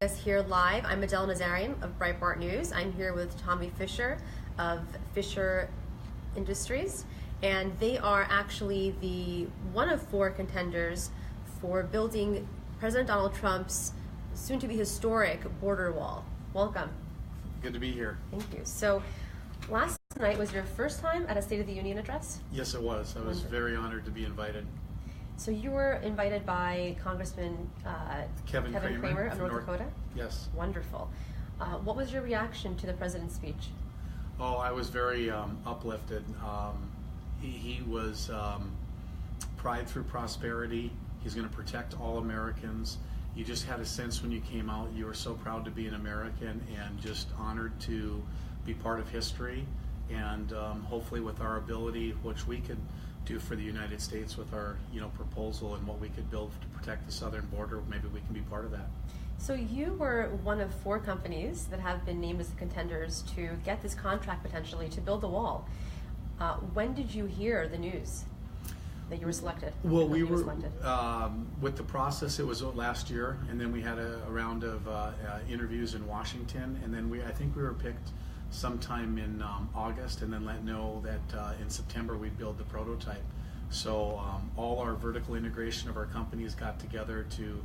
us here live. I'm Adele Nazarian of Breitbart News. I'm here with Tommy Fisher of Fisher Industries, and they are actually the one of four contenders for building President Donald Trump's soon-to-be historic border wall. Welcome. Good to be here. Thank you. So, last night was your first time at a State of the Union address? Yes, it was. I was very honored to be invited. So you were invited by Congressman Kevin Cramer of North Dakota? Yes. Wonderful. What was your reaction to the president's speech? Oh, I was very uplifted. He was pride through prosperity. He's going to protect all Americans. You just had a sense when you came out, you were so proud to be an American and just honored to be part of history. And hopefully with our ability, which we could do for the United States with our proposal and what we could build to protect the southern border, maybe we can be part of that. So you were one of four companies that have been named as the contenders to get this contract potentially to build the wall. When did you hear the news that you were selected? Well, we were with the process. It was last year, and then we had a round of interviews in Washington, and then I think we were picked sometime in August, and then let know that in September we'd build the prototype. So all our vertical integration of our companies got together to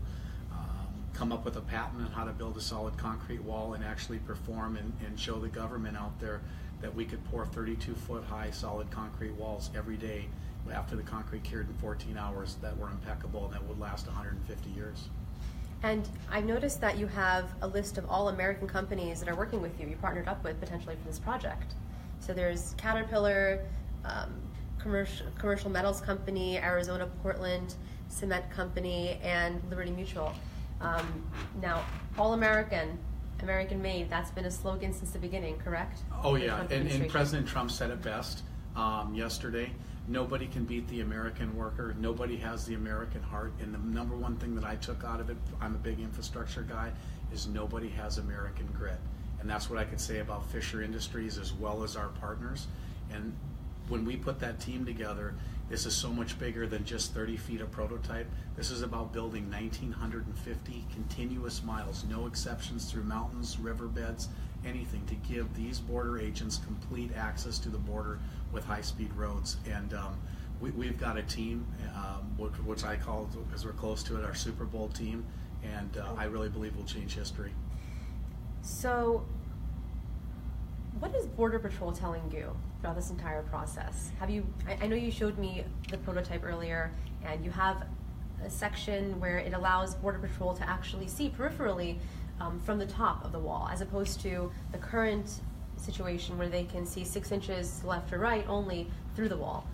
come up with a patent on how to build a solid concrete wall and actually perform and show the government out there that we could pour 32-foot high solid concrete walls every day after the concrete cured in 14 hours that were impeccable and that would last 150 years. And I've noticed that you have a list of all American companies that are working with you. You partnered up with potentially for this project. So there's Caterpillar, Commercial Metals Company, Arizona Portland Cement Company, and Liberty Mutual. Now, all American, American made, that's been a slogan since the beginning, correct? Oh yeah, and President Trump said it best yesterday. Nobody can beat the American worker. Nobody has the American heart. And the number one thing that I took out of it, I'm a big infrastructure guy, is nobody has American grit. And that's what I could say about Fisher Industries as well as our partners. And when we put that team together, this is so much bigger than just 30 feet of prototype. This is about building 1,950 continuous miles, no exceptions, through mountains, riverbeds, anything, to give these border agents complete access to the border with high-speed roads. And we've got a team, which I call, because we're close to it, our Super Bowl team, and I really believe we'll change history. So, what is Border Patrol telling you throughout this entire process? I know you showed me the prototype earlier, and you have a section where it allows Border Patrol to actually see peripherally from the top of the wall, as opposed to the current situation where they can see 6 inches left or right only through the wall.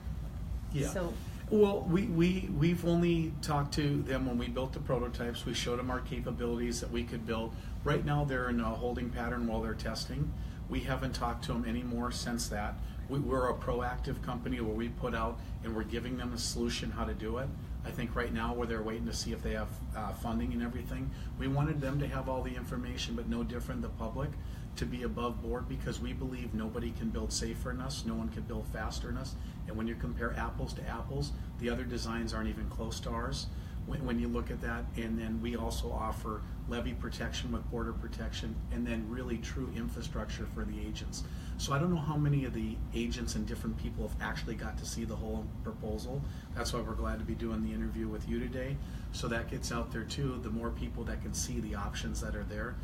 Yeah. So, well, we've only talked to them when we built the prototypes. We showed them our capabilities that we could build. Right now they're in a holding pattern while they're testing. We haven't talked to them anymore since that. We're a proactive company where we put out and we're giving them a solution how to do it. I think right now where they're waiting to see if they have funding and everything, we wanted them to have all the information, but no different the public, to be above board, because we believe nobody can build safer than us, no one can build faster than us, and when you compare apples to apples, the other designs aren't even close to ours. When you look at that, and then we also offer levee protection with border protection, and then really true infrastructure for the agents. So I don't know how many of the agents and different people have actually got to see the whole proposal. That's why we're glad to be doing the interview with you today. So that gets out there too, the more people that can see the options that are there.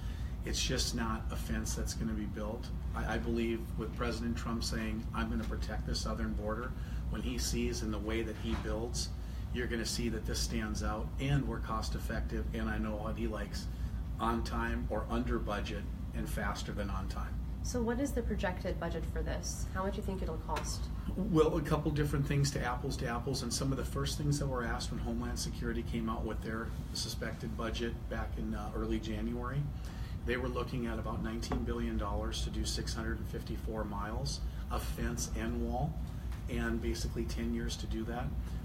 It's just not a fence that's going to be built. I believe with President Trump saying, I'm going to protect the southern border, when he sees in the way that he builds, you're going to see that this stands out, and we're cost effective, and I know what he likes, on time or under budget and faster than on time. So what is the projected budget for this? How much do you think it'll cost? Well, a couple different things to apples, and some of the first things that were asked when Homeland Security came out with their suspected budget back in early January. They were looking at about $19 billion to do 654 miles of fence and wall, and basically 10 years to do that.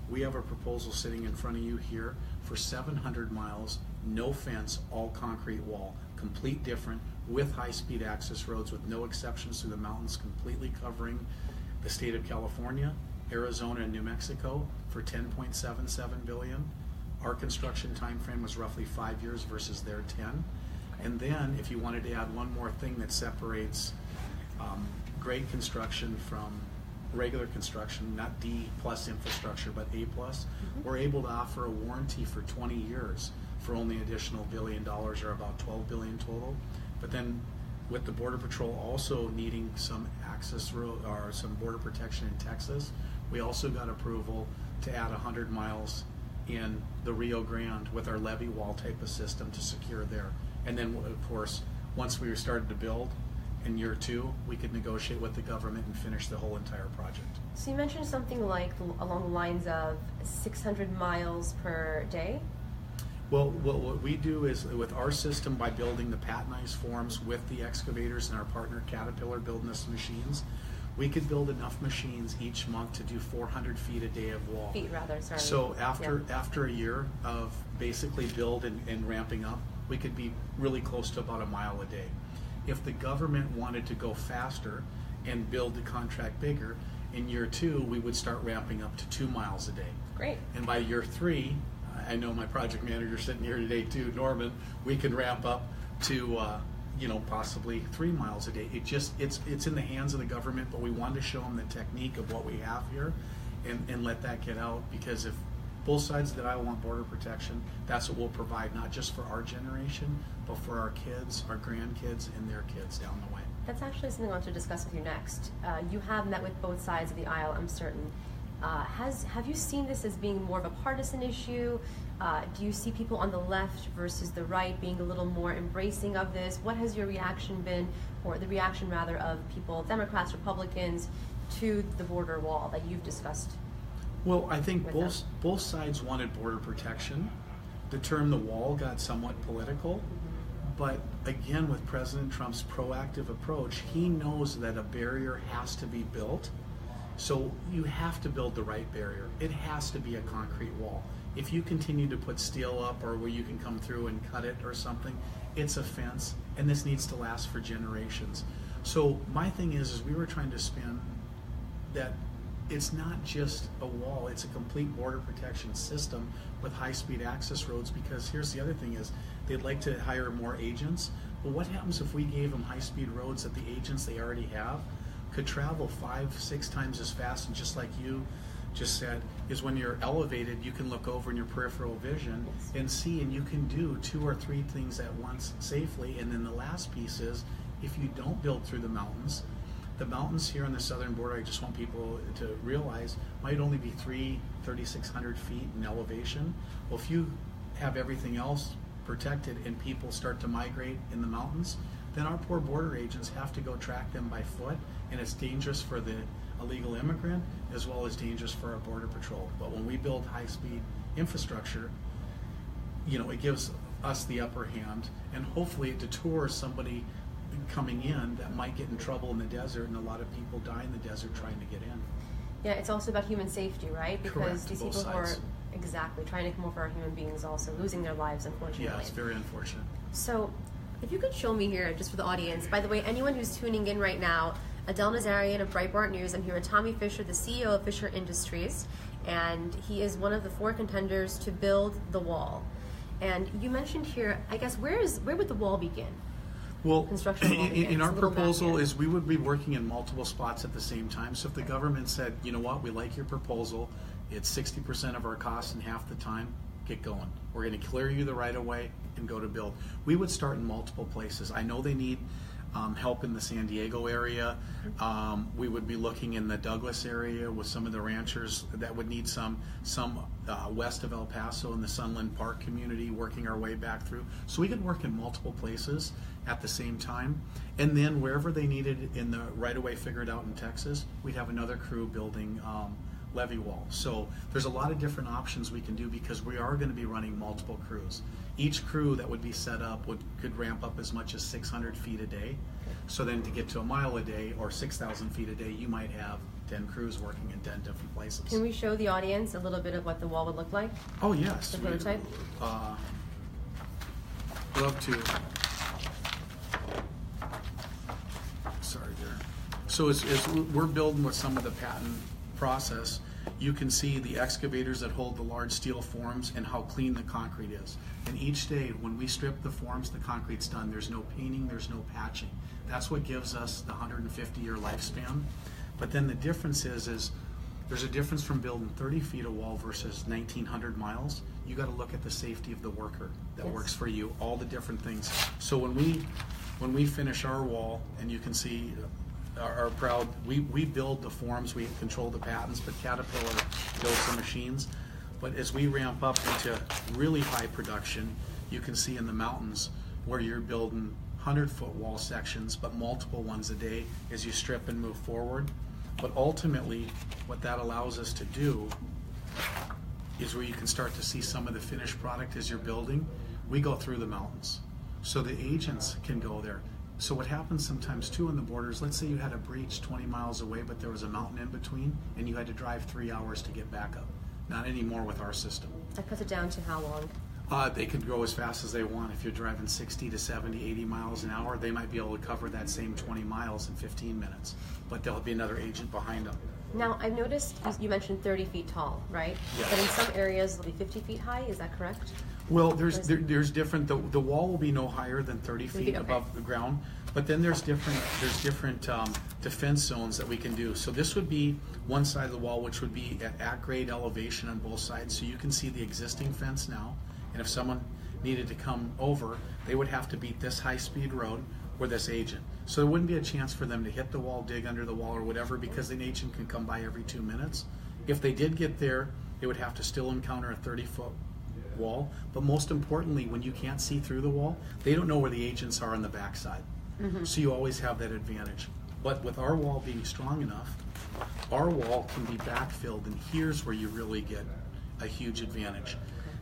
We have a proposal sitting in front of you here for 700 miles, no fence, all concrete wall, complete different, with high-speed access roads with no exceptions through the mountains, completely covering the state of California, Arizona, and New Mexico for $10.77 billion. Our construction time frame was roughly 5 years versus their 10. And then if you wanted to add one more thing that separates grade construction from regular construction, not D plus infrastructure, but A plus, we're able to offer a warranty for 20 years for only an additional $1 billion, or about $12 billion total. But then with the Border Patrol also needing some access road or some border protection in Texas, we also got approval to add 100 miles in the Rio Grande with our levee wall type of system to secure there. And then of course, once we started to build in year 2, we could negotiate with the government and finish the whole entire project. So you mentioned something like along the lines of 600 miles per day? Well, what we do is with our system, by building the patenized forms with the excavators and our partner Caterpillar building us machines, we could build enough machines each month to do 400 feet a day of wall. Feet rather, sorry. So after a year of basically build and ramping up, we could be really close to about a mile a day. If the government wanted to go faster and build the contract bigger, in year 2 we would start ramping up to 2 miles a day. Great. And by year 3, I know my project manager sitting here today too, Norman, we could ramp up to possibly 3 miles a day. It's in the hands of the government, but we wanted to show them the technique of what we have here and let that get out, because if both sides of the aisle want border protection, that's what we'll provide, not just for our generation, but for our kids, our grandkids, and their kids down the way. That's actually something I want to discuss with you next. You have met with both sides of the aisle, I'm certain. Have you seen this as being more of a partisan issue? Do you see people on the left versus the right being a little more embracing of this? What has your reaction been, or the reaction rather, of people, Democrats, Republicans, to the border wall that you've discussed? Well, I think both sides wanted border protection. The term the wall got somewhat political, but again, with President Trump's proactive approach, he knows that a barrier has to be built. So you have to build the right barrier. It has to be a concrete wall. If you continue to put steel up, or where you can come through and cut it or something, it's a fence, and this needs to last for generations. So my thing is we were trying to spin that it's not just a wall, it's a complete border protection system with high-speed access roads, because here's the other thing is they'd like to hire more agents. But what happens if we gave them high-speed roads that the agents they already have could travel 5-6 times as fast? And just like you just said, is when you're elevated, you can look over in your peripheral vision and see, and you can do 2 or 3 things at once safely. And then the last piece is, if you don't build through the mountains here on the southern border, I just want people to realize, might only be 3,600 feet in elevation. Well, if you have everything else protected and people start to migrate in the mountains, then our poor border agents have to go track them by foot, and it's dangerous for the illegal immigrant as well as dangerous for our border patrol. But when we build high-speed infrastructure, it gives us the upper hand, and hopefully it deters somebody coming in that might get in trouble in the desert, and a lot of people die in the desert trying to get in. Yeah, it's also about human safety, right? Because correct, these both people who are sides. exactly trying to come over are human beings also losing their lives, unfortunately. Yeah, it's very unfortunate. So if you could show me here, just for the audience, by the way, anyone who's tuning in right now, Adele Nazarian of Breitbart News. I'm here with Tommy Fisher, the CEO of Fisher Industries, and he is one of the 4 contenders to build the wall. And you mentioned here, I guess, where would the wall begin? Well, Construction wall begins. in our A little proposal map here. is we would be working in multiple spots at the same time. So if the government said, you know what, we like your proposal, it's 60% of our costs in half the time, get going. We're going to clear you the right of way and go to build. We would start in multiple places. I know they need help in the San Diego area. We would be looking in the Douglas area with some of the ranchers that would need some west of El Paso in the Sunland Park community, working our way back through. So we could work in multiple places at the same time. And then wherever they needed in the right-of-way figured out in Texas, we'd have another crew building levee wall. So there's a lot of different options we can do, because we are going to be running multiple crews. Each crew that would be set up could ramp up as much as 600 feet a day. So then to get to a mile a day or 6,000 feet a day, you might have 10 crews working in 10 different places. Can we show the audience a little bit of what the wall would look like? Oh yes. The prototype? Love to. Sorry there. So as we're building with some of the patent process, you can see the excavators that hold the large steel forms and how clean the concrete is. And each day when we strip the forms, the concrete's done. There's no painting, there's no patching. That's what gives us the 150-year lifespan. But then the difference is there's a difference from building 30 feet of wall versus 1,900 miles. You got to look at the safety of the worker that works for you, all the different things. So when we finish our wall, and you can see our proud, we build the forms, we control the patents, but Caterpillar builds the machines. But as we ramp up into really high production, you can see in the mountains where you're building 100-foot wall sections, but multiple ones a day as you strip and move forward. But ultimately, what that allows us to do is where you can start to see some of the finished product as you're building. We go through the mountains, so the agents can go there. So what happens sometimes too in the borders, let's say you had a breach 20 miles away, but there was a mountain in between, and you had to drive 3 hours to get back up. Not anymore with our system. That cuts it down to how long? They could go as fast as they want. If you're driving 60 to 70, 80 miles an hour, they might be able to cover that same 20 miles in 15 minutes. But there'll be another agent behind them. Now, I've noticed you mentioned 30 feet tall, right? Yes. But in some areas, it'll be 50 feet high. Is that correct? Well, there's different. The wall will be no higher than 30 feet above the ground. But then there's different defense zones that we can do. So this would be one side of the wall, which would be at grade elevation on both sides. So you can see the existing fence now. And if someone needed to come over, they would have to beat this high-speed road or this agent. So there wouldn't be a chance for them to hit the wall, dig under the wall, or whatever, because an agent can come by every 2 minutes. If they did get there, they would have to still encounter a 30-foot wall. But most importantly, when you can't see through the wall, they don't know where the agents are on the backside. Mm-hmm. So you always have that advantage. But with our wall being strong enough, our wall can be backfilled, and here's where you really get a huge advantage.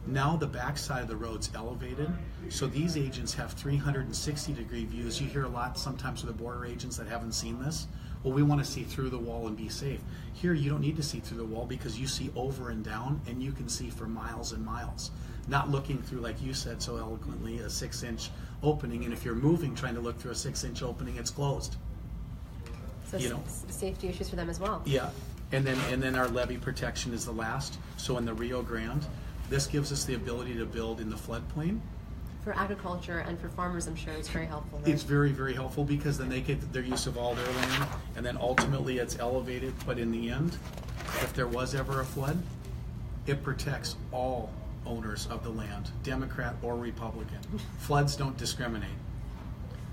Now the backside of the road's elevated, so these agents have 360-degree views. You hear a lot sometimes with the border agents that haven't seen this. Well, we want to see through the wall and be safe. Here, you don't need to see through the wall because you see over and down, and you can see for miles and miles. Not looking through, like you said so eloquently, a 6-inch opening, and if you're moving trying to look through a 6-inch opening, it's closed. So safety issues for them as well. Yeah, and then our levee protection is the last. So in the Rio Grande, this gives us the ability to build in the floodplain. For agriculture and for farmers, I'm sure it's very helpful. Right? It's very, very helpful because then they get their use of all their land, and then ultimately it's elevated. But in the end, if there was ever a flood, it protects all owners of the land, Democrat or Republican. Floods don't discriminate.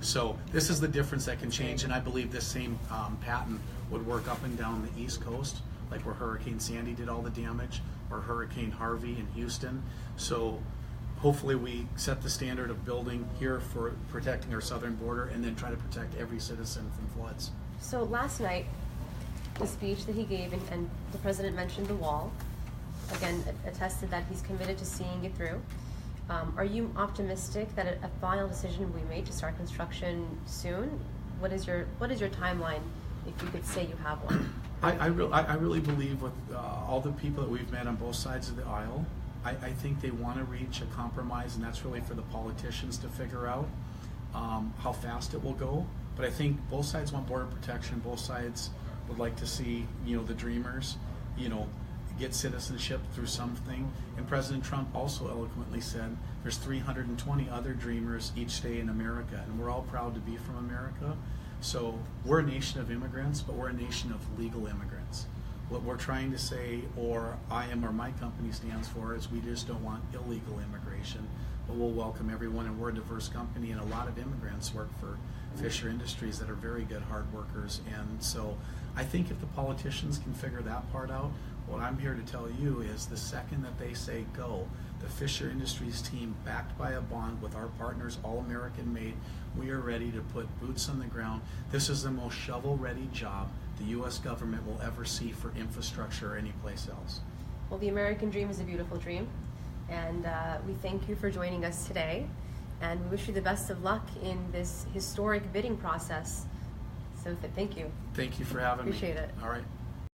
So this is the difference that can change, and I believe this same patent would work up and down the East Coast, like where Hurricane Sandy did all the damage, or Hurricane Harvey in Houston. So hopefully we set the standard of building here for protecting our southern border, and then try to protect every citizen from floods. So last night, the speech that he gave, and the president mentioned the wall, again attested that he's committed to seeing it through. Are you optimistic that a final decision will be made to start construction soon? What is your timeline, if you could say you have one? I really believe with all the people that we've met on both sides of the aisle, I think they want to reach a compromise, and that's really for the politicians to figure out how fast it will go. But I think both sides want border protection. Both sides would like to see, the dreamers, get citizenship through something. And President Trump also eloquently said there's 320 other dreamers each day in America, and we're all proud to be from America. So we're a nation of immigrants, but we're a nation of legal immigrants. What we're trying to say, or my company stands for, is we just don't want illegal immigration, but we'll welcome everyone, and we're a diverse company, and a lot of immigrants work for Fisher Industries that are very good hard workers. And so I think if the politicians can figure that part out, what I'm here to tell you is the second that they say go, the Fisher Industries team, backed by a bond with our partners, all American made, we are ready to put boots on the ground. This is the most shovel-ready job the U.S. government will ever see for infrastructure or any place else. Well, the American dream is a beautiful dream, and we thank you for joining us today, and we wish you the best of luck in this historic bidding process. So thank you. Thank you for having me. Appreciate it. All right.